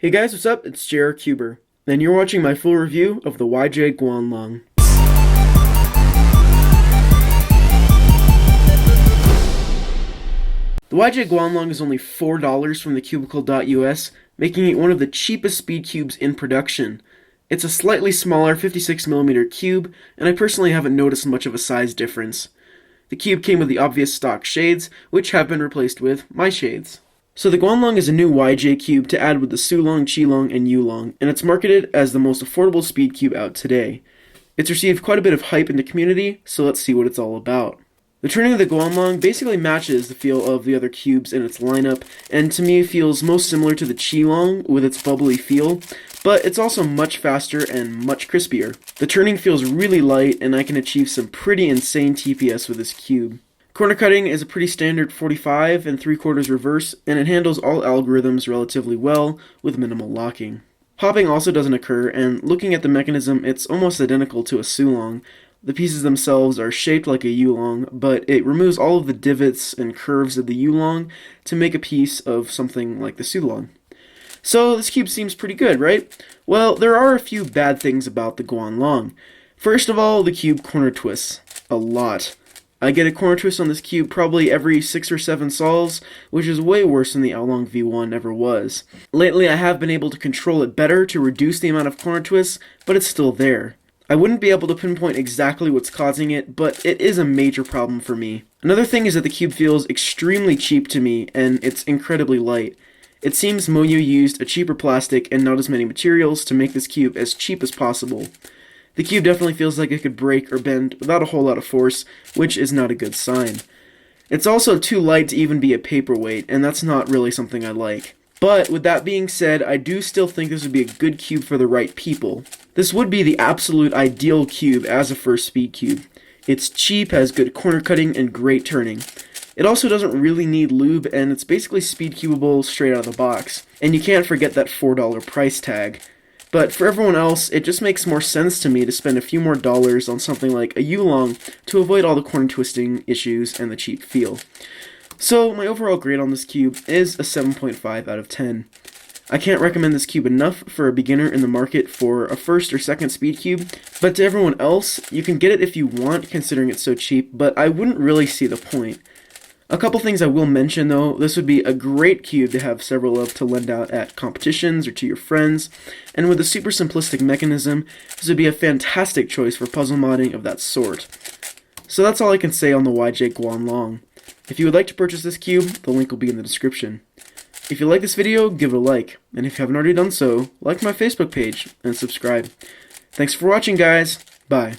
Hey guys, what's up? It's JR Cuber, and you're watching my full review of the YJ GuanLong. The YJ GuanLong is only $4 from the Cubicle.us, making it one of the cheapest speed cubes in production. It's a slightly smaller 56mm cube, and I personally haven't noticed much of a size difference. The cube came with the obvious stock shades, which have been replaced with my shades. So the GuanLong is a new YJ cube to add with the Sulong, Qilong, and Yulong, and it's marketed as the most affordable speed cube out today. It's received quite a bit of hype in the community, so let's see what it's all about. The turning of the GuanLong basically matches the feel of the other cubes in its lineup, and to me feels most similar to the Qilong with its bubbly feel, but it's also much faster and much crispier. The turning feels really light, and I can achieve some pretty insane TPS with this cube. Corner cutting is a pretty standard 45 3/4 reverse, and it handles all algorithms relatively well with minimal locking. Popping also doesn't occur, and looking at the mechanism, it's almost identical to a Sulong. The pieces themselves are shaped like a Yulong, but it removes all of the divots and curves of the Yulong to make a piece of something like the Sulong. So this cube seems pretty good, right? Well, there are a few bad things about the GuanLong. First of all, the cube corner twists. A lot. I get a corner twist on this cube probably every 6 or 7 sols, which is way worse than the Untitled V1 ever was. Lately I have been able to control it better to reduce the amount of corner twists, but it's still there. I wouldn't be able to pinpoint exactly what's causing it, but it is a major problem for me. Another thing is that the cube feels extremely cheap to me, and it's incredibly light. It seems Moyu used a cheaper plastic and not as many materials to make this cube as cheap as possible. The cube definitely feels like it could break or bend without a whole lot of force, which is not a good sign. It's also too light to even be a paperweight, and that's not really something I like. But with that being said, I do still think this would be a good cube for the right people. This would be the absolute ideal cube as a first speed cube. It's cheap, has good corner cutting, and great turning. It also doesn't really need lube, and it's basically speed cubable straight out of the box. And you can't forget that $4 price tag. But for everyone else, it just makes more sense to me to spend a few more dollars on something like a Yulong to avoid all the corner twisting issues and the cheap feel. So my overall grade on this cube is a 7.5 out of 10. I can't recommend this cube enough for a beginner in the market for a first or second speed cube, but to everyone else, you can get it if you want considering it's so cheap, but I wouldn't really see the point. A couple things I will mention though, this would be a great cube to have several of to lend out at competitions or to your friends, and with a super simplistic mechanism, this would be a fantastic choice for puzzle modding of that sort. So that's all I can say on the YJ GuanLong. If you would like to purchase this cube, the link will be in the description. If you like this video, give it a like, and if you haven't already done so, like my Facebook page and subscribe. Thanks for watching guys, bye.